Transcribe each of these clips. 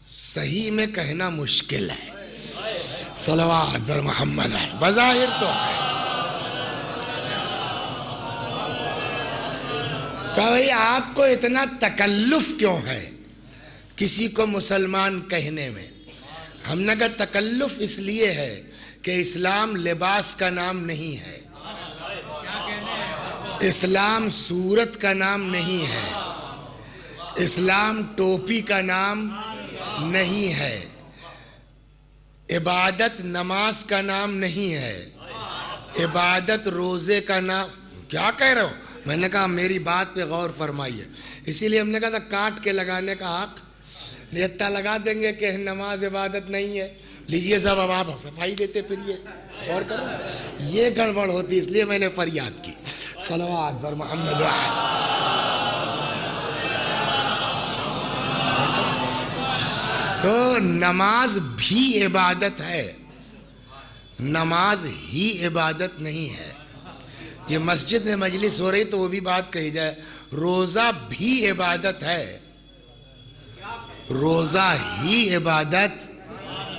صحیح میں کہنا مشکل ہے. صلوات پر محمد. بظاہر تو ہے کہ بھئی آپ کو اتنا تکلف کیوں ہے کسی کو مسلمان کہنے میں؟ ہم نے کہا تکلف اس لیے ہے کہ اسلام لباس کا نام نہیں ہے، اسلام صورت کا نام نہیں ہے، اسلام ٹوپی کا نام نہیں ہے، عبادت نماز کا نام نہیں ہے، عبادت روزے کا نام. کیا کہہ رہے ہو؟ میں نے کہا میری بات پہ غور فرمائیے. اسی لیے ہم نے کہا تھا کاٹ کے لگانے کا حق اتنا لگا دیں گے کہ نماز عبادت نہیں ہے. لیجئے صاحب اب آپ صفائی دیتے پھریے اور کرو. یہ گڑبڑ ہوتی اس لیے میں نے فریاد کی. صلوات پر محمد. تو نماز بھی عبادت ہے، نماز ہی عبادت نہیں ہے. یہ مسجد میں مجلس ہو رہی تو وہ بھی بات کہی جائے، روزہ بھی عبادت ہے، روزہ ہی عبادت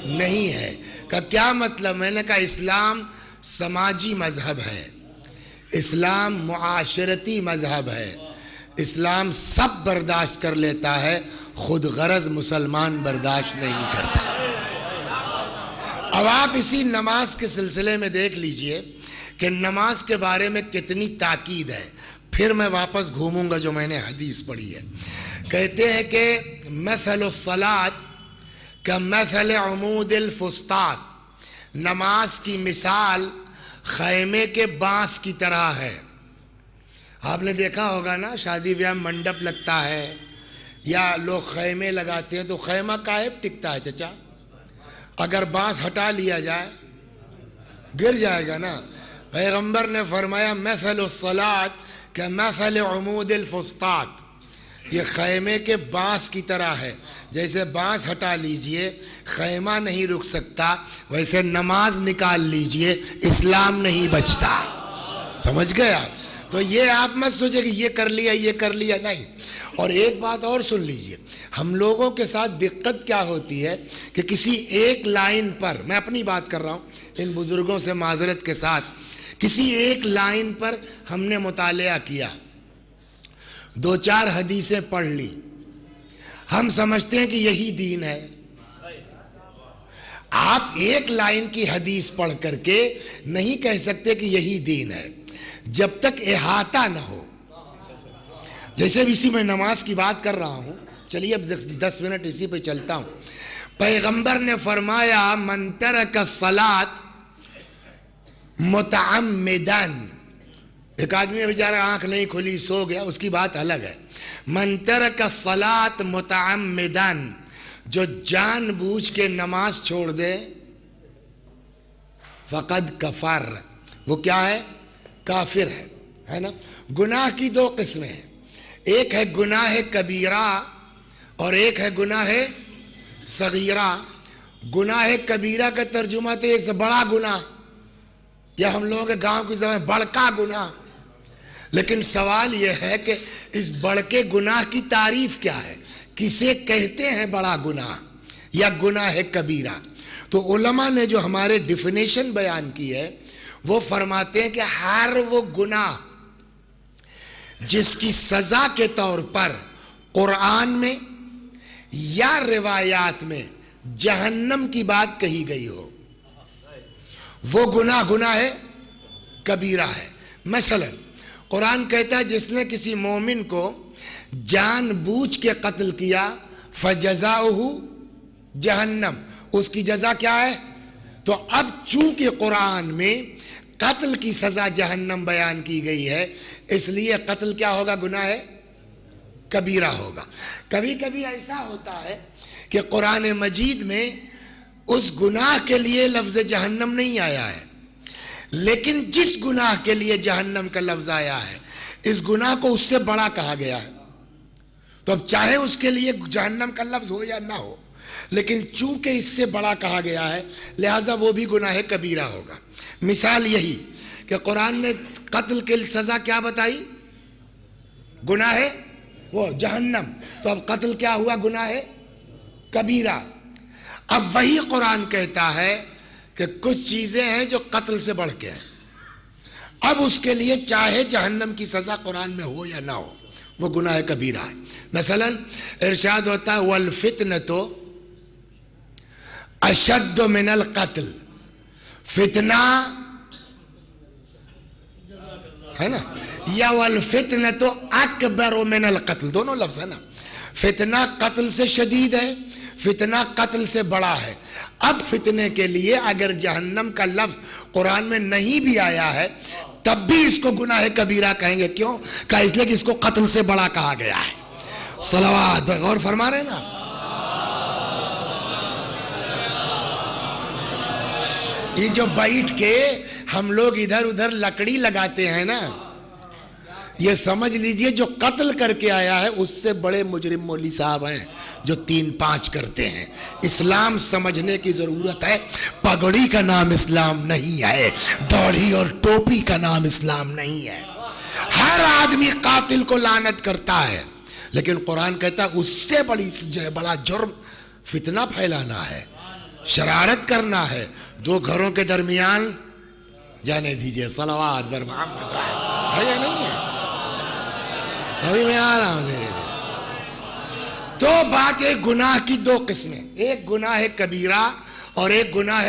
نہیں ہے. کا کیا مطلب؟ میں نے کہا اسلام سماجی مذہب ہے، اسلام معاشرتی مذہب ہے، اسلام سب برداشت کر لیتا ہے، خود غرض مسلمان برداشت نہیں کرتا. اب آپ اسی نماز کے سلسلے میں دیکھ لیجئے کہ نماز کے بارے میں کتنی تاکید ہے. پھر میں واپس گھوموں گا جو میں نے حدیث پڑھی ہے. کہتے ہیں کہ مثل الصلاۃ کمثل عمود الفسطاط، نماز کی مثال خیمے کے بانس کی طرح ہے. آپ نے دیکھا ہوگا نا شادی بیاہ منڈپ لگتا ہے یا لوگ خیمے لگاتے ہیں تو خیمہ کاہے ٹکتا ہے چچا؟ اگر بانس ہٹا لیا جائے گر جائے گا نا. پیغمبر نے فرمایا مثل الصلاۃ کمثل عمود الفسطاط، یہ خیمے کے بانس کی طرح ہے. جیسے بانس ہٹا لیجئے خیمہ نہیں رک سکتا، ویسے نماز نکال لیجئے اسلام نہیں بچتا. سمجھ گئے آپ؟ تو یہ آپ مت سوچے کہ یہ کر لیا یہ کر لیا، نہیں. اور ایک بات اور سن لیجئے، ہم لوگوں کے ساتھ دقت کیا ہوتی ہے کہ کسی ایک لائن پر، میں اپنی بات کر رہا ہوں ان بزرگوں سے معذرت کے ساتھ، کسی ایک لائن پر ہم نے مطالعہ کیا، دو چار حدیثیں پڑھ لی، ہم سمجھتے ہیں کہ یہی دین ہے. آپ ایک لائن کی حدیث پڑھ کر کے نہیں کہہ سکتے کہ یہی دین ہے جب تک احاطہ نہ ہو. جیسے بھی اسی میں نماز کی بات کر رہا ہوں، چلیے اب 10 منٹ اسی پہ چلتا ہوں. پیغمبر نے فرمایا من ترک الصلاۃ متعمداً، ایک آدمی بیچارہ آنکھ نہیں کھلی سو گیا، اس کی بات الگ ہے. من ترک الصلاۃ متعمداً، جو جان بوجھ کے نماز چھوڑ دے، فقد کفر، وہ کیا ہے؟ کافر ہے نا. گناہ کی دو قسمیں ہیں، ایک ہے گناہ کبیرہ اور ایک ہے گناہ صغیرہ. گناہ کبیرہ کا ترجمہ تو ایک سے بڑا گناہ، یا ہم لوگوں کے گاؤں کی زبان بڑکا گناہ. لیکن سوال یہ ہے کہ اس بڑکے گناہ کی تعریف کیا ہے؟ کسے کہتے ہیں بڑا گناہ یا گناہ کبیرہ؟ تو علماء نے جو ہمارے ڈیفینیشن بیان کی ہے وہ فرماتے ہیں کہ ہر وہ گناہ جس کی سزا کے طور پر قرآن میں یا روایات میں جہنم کی بات کہی گئی ہو، وہ گناہ کبیرہ ہے. مثلا قرآن کہتا ہے جس نے کسی مومن کو جان بوجھ کے قتل کیا فجزاؤہ جہنم، اس کی جزا کیا ہے؟ تو اب چونکہ قرآن میں قتل کی سزا جہنم بیان کی گئی ہے، اس لیے قتل کیا ہوگا؟ گناہ کبیرہ ہوگا. کبھی کبھی ایسا ہوتا ہے کہ قرآن مجید میں اس گناہ کے لیے لفظ جہنم نہیں آیا ہے، لیکن جس گناہ کے لیے جہنم کا لفظ آیا ہے اس گناہ کو اس سے بڑا کہا گیا ہے. تو اب چاہے اس کے لیے جہنم کا لفظ ہو یا نہ ہو، لیکن چونکہ اس سے بڑا کہا گیا ہے لہٰذا وہ بھی گناہ کبیرہ ہوگا. مثال یہی کہ قرآن نے قتل کی سزا کیا بتائی؟ گناہ وہ جہنم. تو اب قتل کیا ہوا؟ گناہ کبیرہ. اب وہی قرآن کہتا ہے کہ کچھ چیزیں ہیں جو قتل سے بڑھ کے ہیں. اب اس کے لیے چاہے جہنم کی سزا قرآن میں ہو یا نہ ہو، وہ گناہ کبیرہ ہے. مثلا ارشاد ہوتا ہے والفتنۃ اشد من القتل. فتنہ ہے نا، یا والفتنۃ اکبر من القتل، دونوں لفظ ہے نا. فتنہ قتل سے شدید ہے، فتنہ قتل سے بڑا ہے. اب فتنے کے لیے اگر جہنم کا لفظ قرآن میں نہیں بھی آیا ہے تب بھی اس کو گناہ کبیرہ کہیں گے. کیوں؟ کہ اس لیے کہ اس کو قتل سے بڑا کہا گیا ہے. صلوات، غور فرما رہے نا. یہ جو بیٹھ کے ہم لوگ ادھر ادھر لکڑی لگاتے ہیں نا، یہ سمجھ لیجئے جو قتل کر کے آیا ہے اس سے بڑے مجرم مولوی صاحب ہیں جو 3-5 کرتے ہیں. اسلام سمجھنے کی ضرورت ہے. پگڑی کا نام اسلام نہیں ہے، داڑھی اور ٹوپی کا نام اسلام نہیں ہے. ہر آدمی قاتل کو لعنت کرتا ہے، لیکن قرآن کہتا ہے اس سے بڑا جرم فتنہ پھیلانا ہے، شرارت کرنا ہے. 2 گھروں کے درمیان جانے دیجئے. صلوات بر محمد ہے یا نہیں ہے؟ ابھی میں آ رہا ہوں دھیرے دھیرے. تو بات ہے گناہ کی 2 قسمیں، ایک گناہ کبیرہ اور ایک گناہ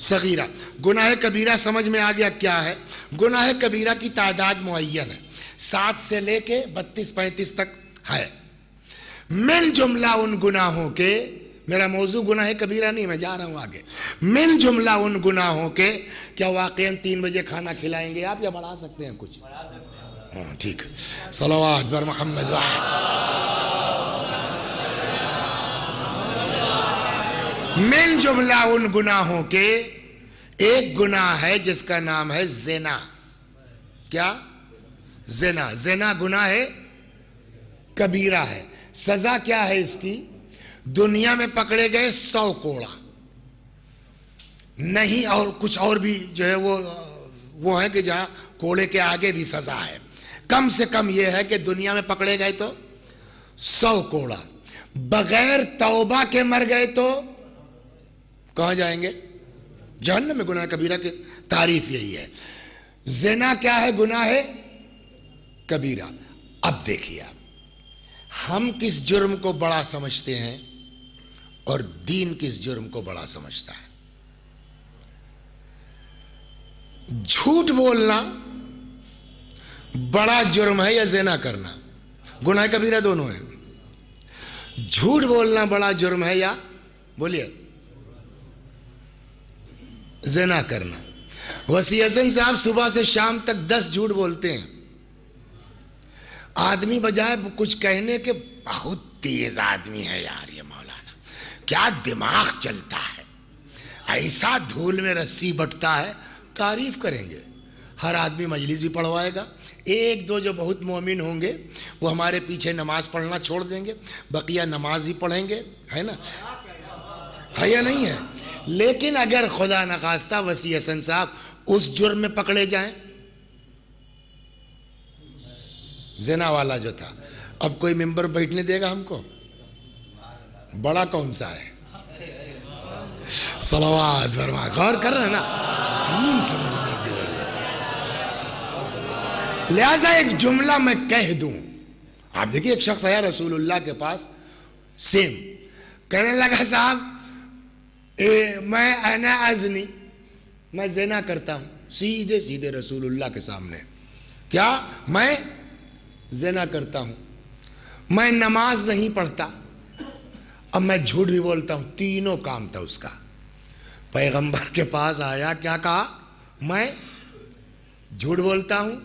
صغیرہ. گناہ کبیرہ سمجھ میں آ گیا کیا ہے؟ گناہ کبیرہ کی تعداد معین ہے، 7 سے لے کے 32-35 تک ہے. من جملہ ان گناہوں کے، میرا موضوع گناہ کبیرہ نہیں، میں جا رہا ہوں آگے. من جملہ ان گناہوں کے، کیا واقعاً 3 بجے کھانا کھلائیں گے آپ یا بڑھا سکتے ہیں کچھ؟ ہاں ٹھیک. صلوات بر محمد. من جملہ ان گناہوں کے ایک گناہ ہے جس کا نام ہے زنا. کیا؟ زنا. زنا گناہ ہے کبیرہ ہے. سزا کیا ہے اس کی؟ دنیا میں پکڑے گئے 100 کوڑا نہیں، اور کچھ اور بھی جو ہے وہ ہے کہ جہاں کوڑے کے آگے بھی سزا ہے. کم سے کم یہ ہے کہ دنیا میں پکڑے گئے تو 100 کوڑا. بغیر توبہ کے مر گئے تو کہاں جائیں گے؟ جہنم میں. گناہ کبیرہ کی تعریف یہی ہے. زنا کیا ہے؟ گناہ ہے کبیرہ. اب دیکھیے ہم کس جرم کو بڑا سمجھتے ہیں اور دین کس جرم کو بڑا سمجھتا ہے. جھوٹ بولنا بڑا جرم ہے یا زنا کرنا؟ گناہ کبیرہ دونوں ہیں. جھوٹ بولنا بڑا جرم ہے یا بولیے زنا کرنا؟ وسیع حسن صاحب صبح سے شام تک 10 جھوٹ بولتے ہیں. آدمی بجائے کچھ کہنے کے بہت تیز آدمی ہے یار یہ مولانا، کیا دماغ چلتا ہے، ایسا دھول میں رسی بٹتا ہے. تعریف کریں گے. ہر آدمی مجلس بھی پڑھوائے گا. 1-2 جو بہت مومن ہوں گے وہ ہمارے پیچھے نماز پڑھنا چھوڑ دیں گے، بقیہ نماز ہی پڑھیں گے، ہے نا؟ ہے یا نہیں ہے؟ لیکن اگر خدا نخواستہ وسیع حسن صاحب اس جرم میں پکڑے جائیں، زنا والا جو تھا، اب کوئی ممبر بیٹھنے دے گا ہم کو؟ بڑا کون سا ہے؟ صلوات فرما. غور کر رہے ہیں نا، دین سمجھنے کی ضرورت ہے. لہذا ایک جملہ میں کہہ دوں. آپ دیکھیے ایک شخص آیا رسول اللہ کے پاس، سیم کہنے لگا صاحب میں انا ازنی، میں زنا کرتا ہوں. سیدھے سیدھے رسول اللہ کے سامنے، کیا میں زنا کرتا ہوں، میں نماز نہیں پڑھتا، اب میں جھوٹ بھی بولتا ہوں. تینوں کام تھا اس کا. پیغمبر کے پاس آیا، کیا کہا؟ میں جھوٹ بولتا ہوں،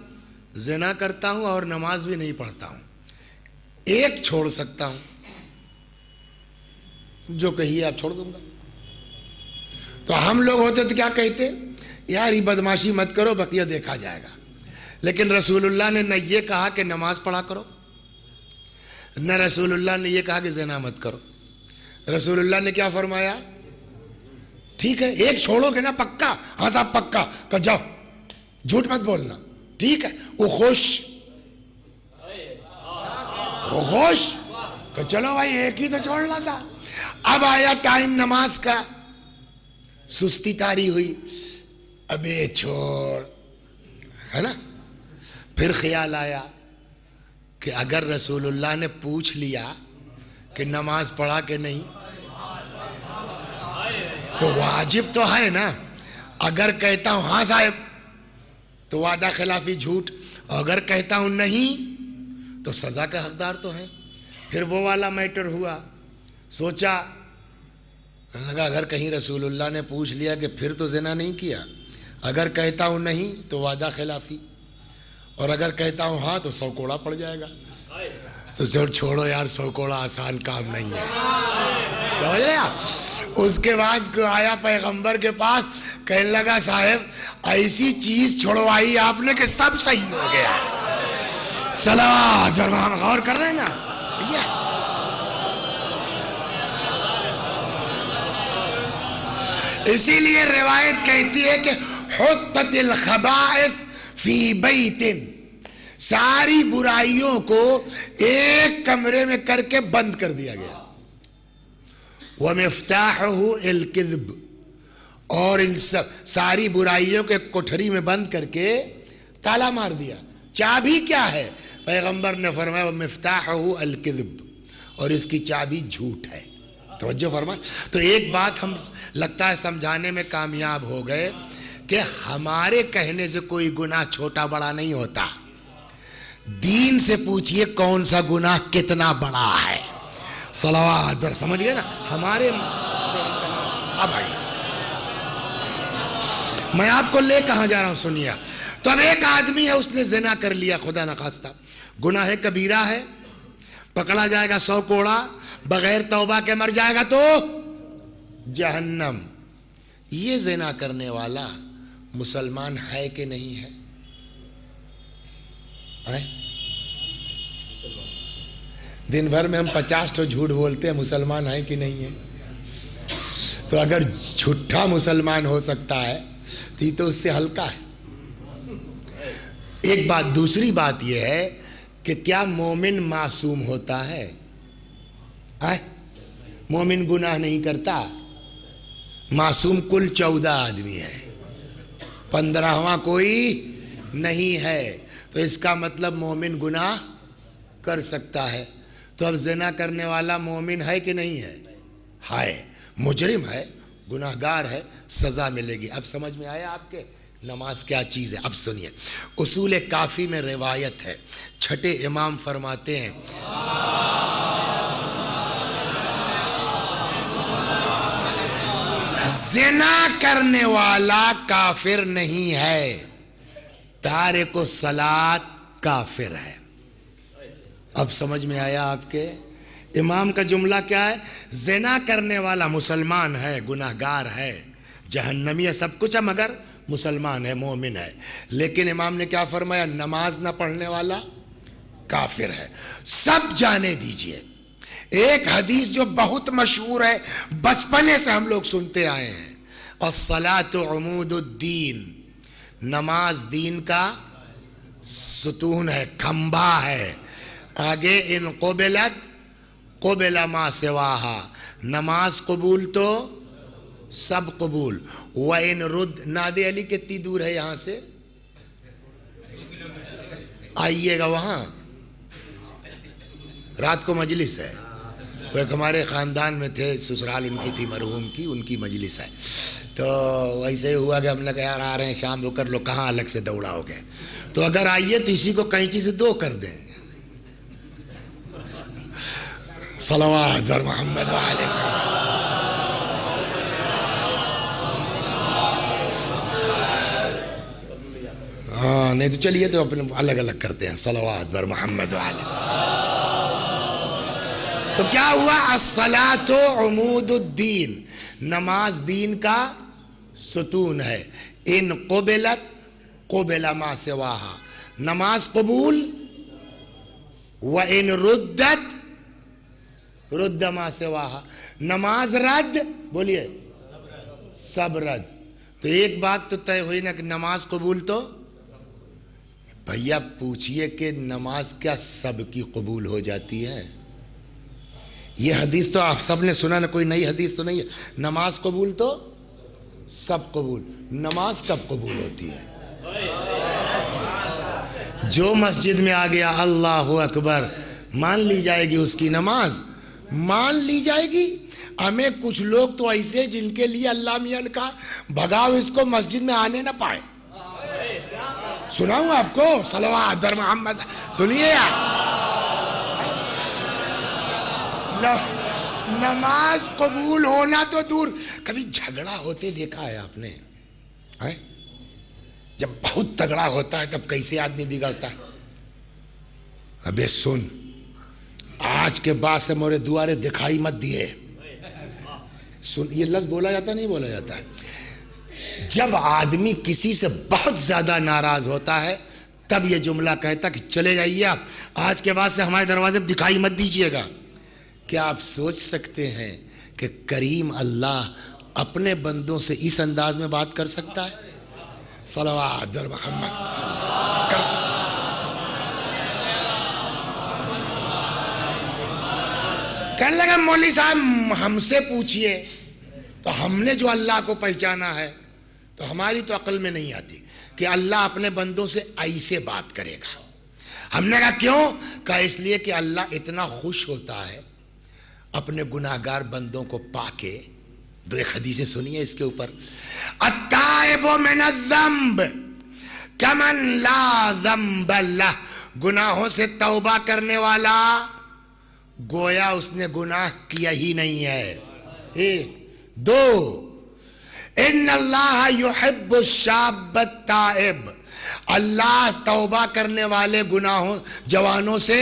زنا کرتا ہوں اور نماز بھی نہیں پڑھتا ہوں. ایک چھوڑ سکتا ہوں، جو کہیے آپ چھوڑ دوں گا. تو ہم لوگ ہوتے تو کیا کہتے؟ یار یہ بدماشی مت کرو، بقیہ دیکھا جائے گا. لیکن رسول اللہ نے نہ یہ کہا کہ نماز پڑھا کرو، نہ رسول اللہ نے یہ کہا کہ زنا مت کرو. رسول اللہ نے کیا فرمایا؟ ٹھیک ہے ایک چھوڑو گے نا پکا؟ ہاں صاحب پکا. کہ جاؤ جھوٹ مت بولنا. ٹھیک ہے. وہ خوش کہ چلو بھائی ایک ہی تو چھوڑنا تھا. اب آیا ٹائم نماز کا، سستی تاری ہوئی، ابے چھوڑ، ہے نا. پھر خیال آیا کہ اگر رسول اللہ نے پوچھ لیا کہ نماز پڑھا کہ نہیں تو واجب تو ہے نا. اگر کہتا ہوں ہاں صاحب تو وعدہ خلافی جھوٹ، اگر کہتا ہوں نہیں تو سزا کا حقدار تو ہے. پھر وہ والا میٹر ہوا، سوچا لگا اگر کہیں رسول اللہ نے پوچھ لیا کہ پھر تو زنا نہیں کیا، اگر کہتا ہوں نہیں تو وعدہ خلافی، اور اگر کہتا ہوں ہاں تو 100 کوڑا پڑ جائے گا. تو چھوڑو یار، 100 کوڑا آسان کام نہیں ہے. سمجھ رہے آپ؟ اس کے بعد آیا پیغمبر کے پاس، کہنے لگا صاحب ایسی چیز چھوڑوائی آپ نے کہ سب صحیح ہو گیا. صلوات فرمان، غور کر رہے ہیں نا. اسی لیے روایت کہتی ہے کہ حطت الخبائث فی بیت، ساری برائیوں کو ایک کمرے میں کر کے بند کر دیا گیا. وَمِفْتَاحُهُ الْكِذْبُ، اور ان ساری برائیوں کے کوٹھری میں بند کر کے تالا مار دیا. چابی کیا ہے؟ پیغمبر نے فرمایا وَمِفْتَاحُهُ الْكِذْبُ، اور اس کی چابی جھوٹ ہے. توجہ فرمائیں. تو ایک بات ہم لگتا ہے سمجھانے میں کامیاب ہو گئے کہ ہمارے کہنے سے کوئی گناہ چھوٹا بڑا نہیں ہوتا. دین سے پوچھئے کون سا گناہ کتنا بڑا ہے. صلوات پر، سمجھ گئے نا ہمارے. اب آئیے میں آپ کو لے کہاں جا رہا ہوں، سنیے. تو اب ایک آدمی ہے، اس نے زنا کر لیا، خدا نخواستہ گناہ کبیرہ ہے، پکڑا جائے گا 100 کوڑا، بغیر توبہ کے مر جائے گا تو جہنم. یہ زنا کرنے والا مسلمان ہے کہ نہیں ہے؟ دن بھر میں ہم 50 تو جھوٹ بولتے ہیں، مسلمان ہے کہ نہیں ہے؟ تو اگر جھوٹا مسلمان ہو سکتا ہے تو یہ تو اس سے ہلکا ہے. ایک بات. دوسری بات یہ ہے کہ کیا مومن معصوم ہوتا ہے؟ مومن گناہ نہیں کرتا. معصوم کل 14 آدمی ہے، 15واں کوئی نہیں ہے. تو اس کا مطلب مومن گناہ کر سکتا ہے. تو اب زنا کرنے والا مومن ہے کہ نہیں ہے؟ ہے، مجرم ہے، گناہگار ہے، سزا ملے گی. اب سمجھ میں آیا آپ کے نماز کیا چیز ہے؟ اب سنیے. اصول کافی میں روایت ہے، چھٹے امام فرماتے ہیں زنا کرنے والا کافر نہیں ہے، تارک الصلاۃ کافر ہے. اب سمجھ میں آیا آپ کے؟ امام کا جملہ کیا ہے؟ زنا کرنے والا مسلمان ہے، گناہگار ہے، جہنمی ہے، سب کچھ ہے، مگر مسلمان ہے، مومن ہے. لیکن امام نے کیا فرمایا؟ نماز نہ پڑھنے والا کافر ہے. سب جانے دیجئے ایک حدیث جو بہت مشہور ہے، بچپنے سے ہم لوگ سنتے آئے ہیں، الصلاۃ عمود الدین، نماز دین کا ستون ہے، کھمبا ہے. آگے ان قبلت قبل ما سواہا، نماز قبول تو سب قبول. وَإِن رُد، نادِ علی کتنی دور ہے یہاں سے؟ آئیے گا وہاں، رات کو مجلس ہے. وہ ایک ہمارے خاندان میں تھے، سسرال ان کی تھی مرحوم کی، ان کی مجلس ہے. تو ویسے ہوا کہ ہم نے کہا یار آ رہے ہیں شام کو کر لو، کہاں الگ سے دوڑا ہو گئے. تو اگر آئیے تو اسی کو کینچی سے 2 کر دیں. صلوات بر محمد وعلیہ. ہاں نہیں تو چلیے تو اپنے الگ الگ کرتے ہیں. صلوات بر محمد وعلیہ. تو کیا ہوا؟ الصلاۃ عمود الدین، نماز دین کا ستون ہے. ان قبلت قبل ما سواہا، نماز قبول، وَإِن ردت رد ما سواہا، نماز رد، بولیے سب رد. تو ایک بات تو طے ہوئی نا کہ نماز قبول تو. بھیا پوچھئے کہ نماز کیا سب کی قبول ہو جاتی ہے؟ یہ حدیث تو آپ سب نے سنا نا، کوئی نئی حدیث تو نہیں ہے. نماز قبول تو سب قبول. نماز کب قبول ہوتی ہے؟ جو مسجد میں آ گیا اللہ اکبر مان لی جائے گی اس کی نماز، مان لی جائے گی. ہمیں کچھ لوگ تو ایسے جن کے لیے اللہ میاں نے کہا بھگاؤ اس کو مسجد میں آنے نہ پائے. سناؤں آپ کو صلوات بر محمد، سنیے نماز قبول ہونا تو دور، کبھی جھگڑا ہوتے دیکھا ہے آپ نے؟ جب بہت تگڑا ہوتا ہے تب کیسے آدمی بگڑتا ہے. ابے سن، آج کے بعد سے مورے دوارے دکھائی مت دیے. سن، یہ لفظ بولا جاتا نہیں بولا جاتا ہے؟ جب آدمی کسی سے بہت زیادہ ناراض ہوتا ہے تب یہ جملہ کہتا کہ چلے جائیے آپ، آج کے بعد سے ہمارے دروازے پہ دکھائی مت دیجیے گا. کیا آپ سوچ سکتے ہیں کہ کریم اللہ اپنے بندوں سے اس انداز میں بات کر سکتا ہے؟ صلوات در محمد کر سکتا. کہنے لگا مولوی صاحب ہم سے پوچھئے، تو ہم نے جو اللہ کو پہچانا ہے تو ہماری تو عقل میں نہیں آتی کہ اللہ اپنے بندوں سے ایسے بات کرے گا. ہم نے کہا کیوں؟ کہا اس لیے کہ اللہ اتنا خوش ہوتا ہے اپنے گناہگار بندوں کو پا کے. دو ایک حدیثیں سنیے اس کے اوپر. التائب من الذنب کمن لا ذنب لہ، گناہوں سے توبہ کرنے والا گویا اس نے گناہ کیا ہی نہیں ہے. ایک. دو، ان اللہ یحب الشاب التائب، اللہ توبہ کرنے والے گناہوں جوانوں سے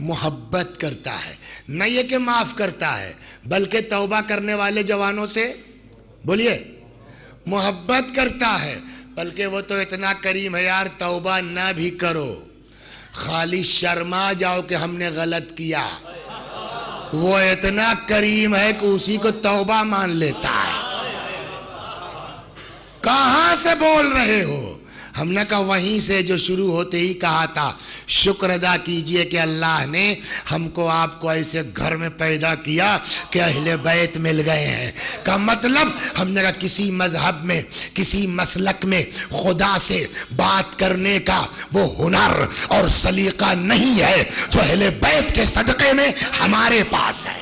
محبت کرتا ہے. نہ یہ کہ معاف کرتا ہے بلکہ توبہ کرنے والے جوانوں سے بولیے محبت کرتا ہے. بلکہ وہ تو اتنا کریم ہے یار، توبہ نہ بھی کرو، خالی شرما جاؤ کہ ہم نے غلط کیا، وہ اتنا کریم ہے کہ اسی کو توبہ مان لیتا ہے. کہاں سے بول رہے ہو؟ ہم نے کہا وہیں سے جو شروع ہوتے ہی کہا تھا شکر ادا کیجئے کہ اللہ نے ہم کو آپ کو ایسے گھر میں پیدا کیا کہ اہل بیت مل گئے ہیں. کا مطلب ہم نے کہا کسی مذہب میں کسی مسلک میں خدا سے بات کرنے کا وہ ہنر اور سلیقہ نہیں ہے جو اہل بیت کے صدقے میں ہمارے پاس ہے.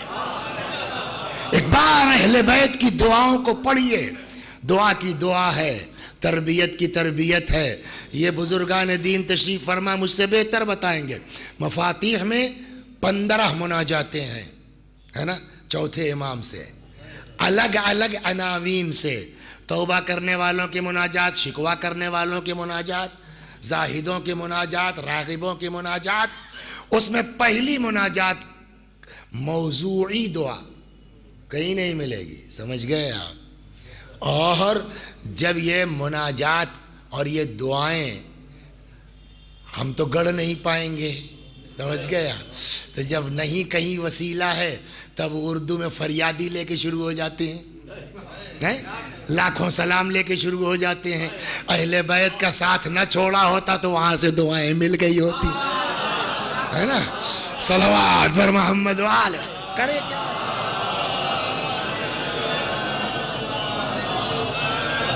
ایک بار اہل بیت کی دعاؤں کو پڑھیے. دعا کی دعا ہے، تربیت کی تربیت ہے. یہ بزرگان دین تشریف فرما مجھ سے بہتر بتائیں گے. مفاتیح میں 15 مناجاتیں ہیں، ہے نا، چوتھے امام سے الگ الگ عناوین سے. توبہ کرنے والوں کی مناجات، شکوہ کرنے والوں کی مناجات، زاہدوں کی مناجات، راغبوں کی مناجات. اس میں پہلی مناجات موضوعی دعا کہیں نہیں ملے گی، سمجھ گئے آپ؟ اور جب یہ مناجات اور یہ دعائیں ہم تو گڑھ نہیں پائیں گے، سمجھ گیا؟ تو جب نہیں کہیں وسیلہ ہے تب اردو میں فریادی لے کے شروع ہو جاتے ہیں، لاکھوں سلام لے کے شروع ہو جاتے ہیں. اہل بیت کا ساتھ نہ چھوڑا ہوتا تو وہاں سے دعائیں مل گئی ہوتی، ہے نا. صلوات بر محمد وآلہ. کرے کیا؟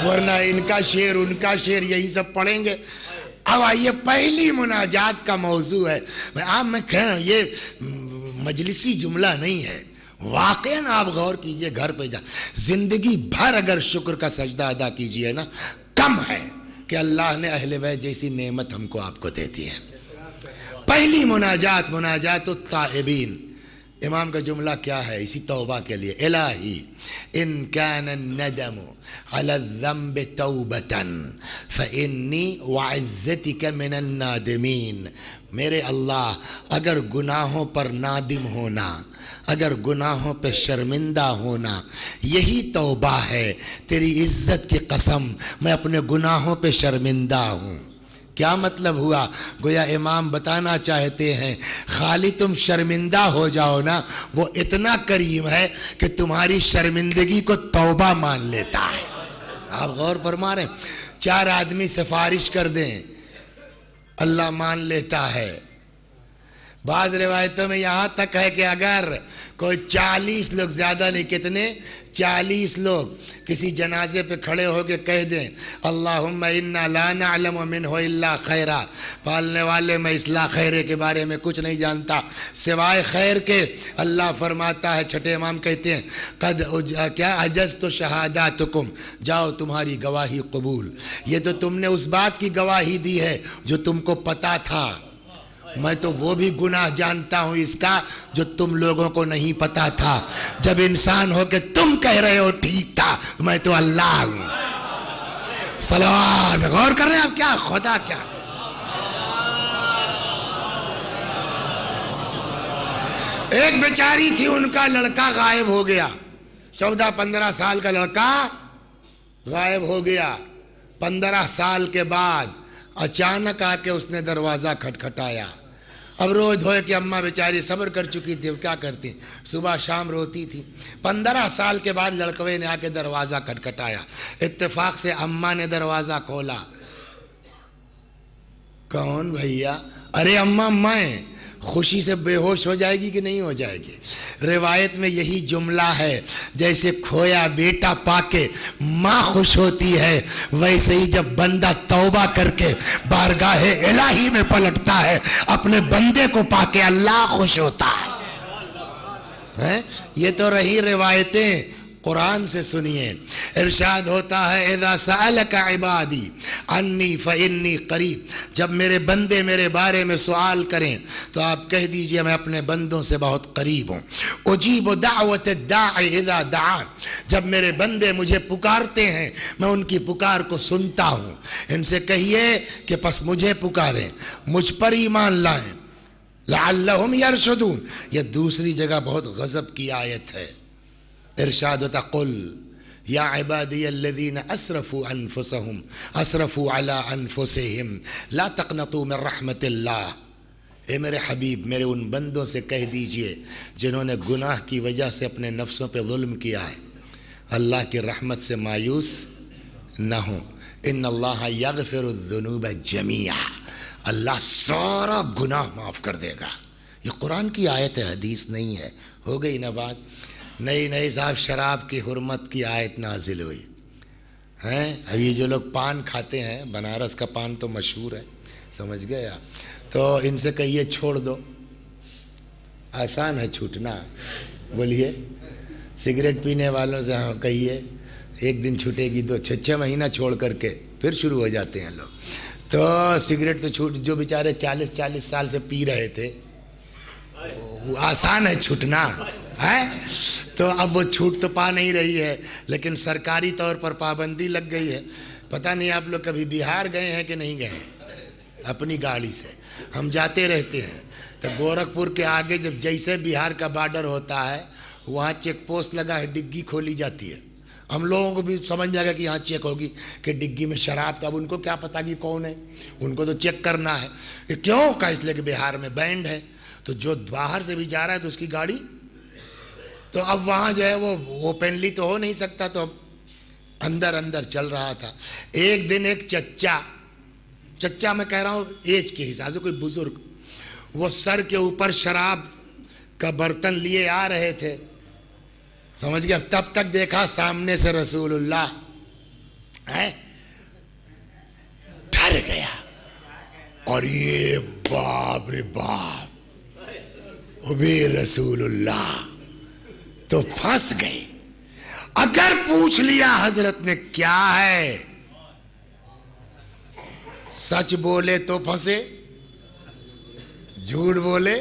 ورنہ ان کا شعر ان کا شعر یہی سب پڑھیں گے. اب آئیے پہلی مناجات کا موضوع ہے. آپ میں کہہ رہا ہوں یہ مجلسی جملہ نہیں ہے، واقعاً آپ غور کیجئے گھر پہ جا. زندگی بھر اگر شکر کا سجدہ ادا کیجئے نا، کم ہے کہ اللہ نے اہل بیت جیسی نعمت ہم کو آپ کو دیتی ہے. پہلی مناجات مناجات التائبین. امام کا جملہ کیا ہے اسی توبہ کے لیے؟ الہی ان کان الندم علی الذنب توبتا فانی وعزتک من النادمین. میرے اللہ، اگر گناہوں پر نادم ہونا، اگر گناہوں پہ شرمندہ ہونا یہی توبہ ہے، تیری عزت کی قسم میں اپنے گناہوں پہ شرمندہ ہوں. کیا مطلب ہوا؟ گویا امام بتانا چاہتے ہیں خالی تم شرمندہ ہو جاؤ نا، وہ اتنا کریم ہے کہ تمہاری شرمندگی کو توبہ مان لیتا ہے. آپ غور فرما رہے ہیں؟ 4 آدمی سفارش کر دیں اللہ مان لیتا ہے. بعض روایتوں میں یہاں تک ہے کہ اگر کوئی 40 لوگ، زیادہ نہیں، کتنے 40 لوگ کسی جنازے پہ کھڑے ہو کے کہہ دیں اللہم انا لا نعلم منہ الا خیرا، پالنے والے میں اصلاح خیرے کے بارے میں کچھ نہیں جانتا سوائے خیر کے، اللہ فرماتا ہے، چھٹے امام کہتے ہیں قد کیا عجزت شہاداتکم، جاؤ تمہاری گواہی قبول، یہ تو تم نے اس بات کی گواہی دی ہے جو تم کو پتا تھا، میں تو وہ بھی گناہ جانتا ہوں اس کا جو تم لوگوں کو نہیں پتا تھا، جب انسان ہو کے تم کہہ رہے ہو ٹھیک تھا، میں تو اللہ ہوں۔ صلوات، غور کر رہے ہیں آپ؟ کیا خدا، کیا ایک بیچاری تھی، ان کا لڑکا غائب ہو گیا، 14-15 سال کا لڑکا غائب ہو گیا، 15 سال کے بعد اچانک آ کے اس نے دروازہ کھٹکھٹایا۔ اب روز دھوئے کہ اماں بیچاری صبر کر چکی تھی، کیا کرتی، صبح شام روتی تھی، 15 سال کے بعد لڑکوے نے آ کے دروازہ کھٹکھٹایا، اتفاق سے اماں نے دروازہ کھولا۔ کون بھیا؟ ارے اماں میں، خوشی سے بے ہوش ہو جائے گی کہ نہیں ہو جائے گی؟ روایت میں یہی جملہ ہے، جیسے کھویا بیٹا پا کے ماں خوش ہوتی ہے، ویسے ہی جب بندہ توبہ کر کے بارگاہ الہی میں پلٹتا ہے، اپنے بندے کو پا کے اللہ خوش ہوتا ہے۔ یہ تو رہی روایتیں، قرآن سے سنیے، ارشاد ہوتا ہے اذا سألک عبادی انی فانی قریب، جب میرے بندے میرے بارے میں سوال کریں تو آپ کہہ دیجئے میں اپنے بندوں سے بہت قریب ہوں۔ اجیب دعوت الداعی اذا دعان، جب میرے بندے مجھے پکارتے ہیں میں ان کی پکار کو سنتا ہوں، ان سے کہیے کہ پس مجھے پکاریں، مجھ پر ایمان لائیں، لعلہم یرشدون۔ یہ دوسری جگہ بہت غضب کی آیت ہے، ارشاد قل یا عبادی الذین اسرفوا علی انفسہم لا تقنطوا من رحمت اللہ، اے میرے حبیب میرے ان بندوں سے کہہ دیجئے جنہوں نے گناہ کی وجہ سے اپنے نفسوں پہ ظلم کیا ہے، اللہ کی رحمت سے مایوس نہ ہوں، ان اللہ یغفر الذنوب جمیعا، اللہ سارا گناہ معاف کر دے گا۔ یہ قرآن کی آیت ہے، حدیث نہیں ہے۔ ہو گئی نا بات؟ نئی صاحب شراب کی حرمت کی آیت نازل ہوئی ہیں، یہ جو لوگ پان کھاتے ہیں، بنارس کا پان تو مشہور ہے، سمجھ گئے آپ، تو ان سے کہیے چھوڑ دو، آسان ہے چھوٹنا، بولیے۔ سگریٹ پینے والوں سے ہاں کہیے ایک دن چھوٹے گی، 6 مہینہ چھوڑ کر کے پھر شروع ہو جاتے ہیں لوگ، تو سگریٹ تو چھوٹ، جو بیچارے 40 سال سے پی رہے تھے، آسان ہے چھوٹنا ہے، تو اب وہ چھوٹ تو پا نہیں رہی ہے، لیکن سرکاری طور پر پابندی لگ گئی ہے۔ پتہ نہیں آپ لوگ کبھی بہار گئے ہیں کہ نہیں گئے ہیں؟ اپنی گاڑی سے ہم جاتے رہتے ہیں، تو گورکھپور کے آگے جب جیسے بہار کا بارڈر ہوتا ہے، وہاں چیک پوسٹ لگا ہے، ڈگی کھولی جاتی ہے، ہم لوگوں کو بھی سمجھ جائے گا کہ یہاں چیک ہوگی کہ ڈگی میں شراب، تو اب ان کو کیا پتا کہ کون ہے، ان کو تو چیک کرنا ہے۔ یہ کیوں کا؟ اس لیے کہ بہار میں بینڈ ہے، تو جو باہر سے بھی جا رہا ہے تو اس کی گاڑی، تو اب وہاں جو ہے وہ اوپنلی تو ہو نہیں سکتا، تو اندر چل رہا تھا۔ ایک دن ایک چچا میں کہہ رہا ہوں ایج کے حساب سے، کوئی بزرگ، وہ سر کے اوپر شراب کا برتن لیے آ رہے تھے، سمجھ گیا، تب تک دیکھا سامنے سے رسول اللہ ہے، ڈر گیا، اور یہ باپ رے باپ بھی رسول اللہ، تو پھنس گئے۔ اگر پوچھ لیا حضرت نے کیا ہے، سچ بولے تو پھنسے، جھوٹ بولے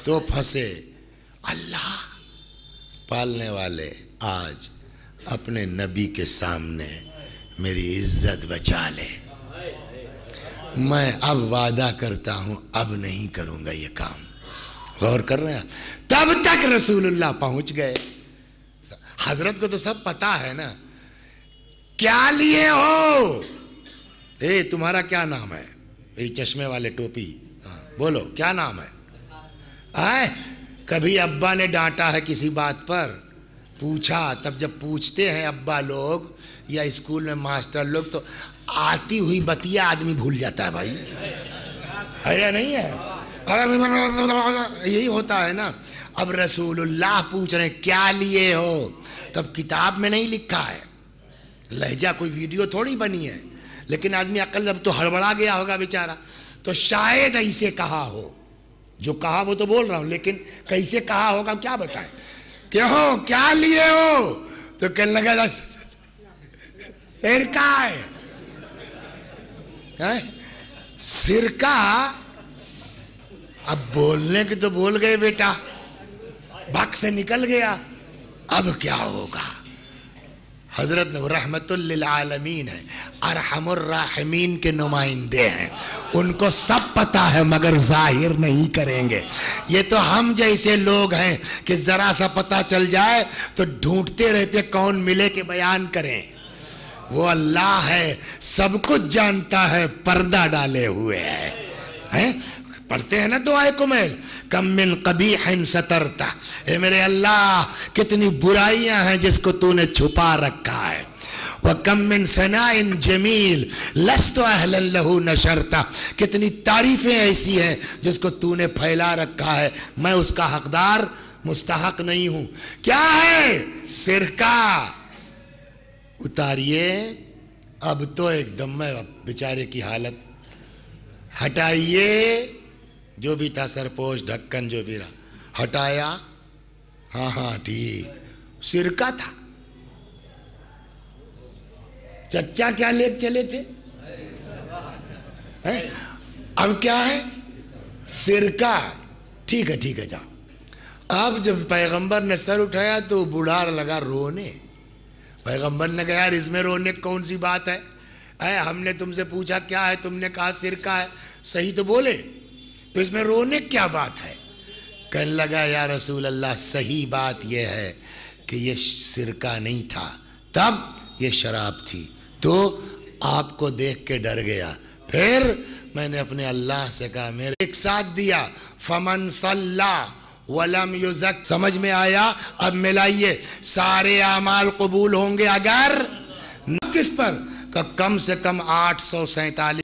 تو پھنسے۔ اللہ پالنے والے آج اپنے نبی کے سامنے میری عزت بچا لے، میں اب وعدہ کرتا ہوں اب نہیں کروں گا یہ کام۔ غور کر رہے ہیں؟ تب تک رسول اللہ پہنچ گئے۔ حضرت کو تو سب پتا ہے نا، کیا لیے ہو، اے تمہارا کیا نام ہے، یہ چشمے والے ٹوپی، بولو کیا نام ہے؟ کبھی ابا نے ڈانٹا ہے کسی بات پر، پوچھا، تب جب پوچھتے ہیں ابا لوگ یا اسکول میں ماسٹر لوگ تو آتی ہوئی بتیا آدمی بھول جاتا ہے، بھائی ہے یا نہیں ہے؟ یہی ہوتا ہے نا. اب رسول اللہ پوچھ رہے ہیں کیا لیے ہو؟ تب کتاب میں نہیں لکھا ہے، لہجہ کوئی ویڈیو تھوڑی بنی ہے، لیکن آدمی عقل اب تو ہڑبڑا گیا ہوگا بیچارہ، تو شاید ایسے کہا ہو. جو کہا وہ تو بول رہا ہوں، لیکن کیسے کہا ہوگا کیا بتائیں. کہ ہو کیا لیے ہو؟ تو کہنے لگا سرکہ ہے. سرکہ. اب بولنے کے تو بول گئے بیٹا، بک سے نکل گیا. اب کیا ہوگا؟ حضرت رحمت للعالمین ہے، ارحم الراحمین کے نمائندے ہیں، ان کو سب پتا ہے مگر ظاہر نہیں کریں گے. یہ تو ہم جیسے لوگ ہیں کہ ذرا سا پتا چل جائے تو ڈھونڈتے رہتے کون ملے کہ بیان کریں. وہ اللہ ہے، سب کچھ جانتا ہے، پردہ ڈالے ہوئے ہے. پڑھتے ہیں نا دعائے کمیل، کم من قبیح سترتا، اے میرے اللہ کتنی برائیاں ہیں جس کو تو نے چھپا رکھا ہے. وَكَم مِّن ثَنَاءٍ جَمِيلٍ لَسْتُ أَهْلًا لَهُ نَشَرْتَ، کتنی تعریفیں ایسی ہیں جس کو تو نے پھیلا رکھا ہے، میں اس کا حقدار مستحق نہیں ہوں. کیا ہے؟ سرکہ. اتاریے. اب تو ایک دم میں بیچارے کی حالت. ہٹائیے جو بھی تھا سرپوش ڈھکن جو بھی رہا ہٹایا. ہاں ٹھیک. سرکہ تھا. چچا کیا لے چلے تھے؟ اب کیا ہے؟ سرکہ. ٹھیک ہے جاؤ. اب جب پیغمبر نے سر اٹھایا تو بڑھار لگا رونے. پیغمبر نے کہا یار اس میں رونے کون سی بات ہے؟ ہم نے تم سے پوچھا کیا ہے، تم نے کہا سرکہ ہے، صحیح تو بولے، تو اس میں رونے کیا بات ہے؟ کہنے لگا یا رسول اللہ صحیح بات یہ ہے کہ یہ سرکہ نہیں تھا، تب یہ شراب تھی. تو آپ کو دیکھ کے ڈر گیا. پھر میں نے اپنے اللہ سے کہا میرے ایک ساتھ دیا فمن صلی ولم یزک. سمجھ میں آیا؟ اب ملائیے سارے اعمال قبول ہوں گے اگر کس پر؟ کہ کم سے کم 847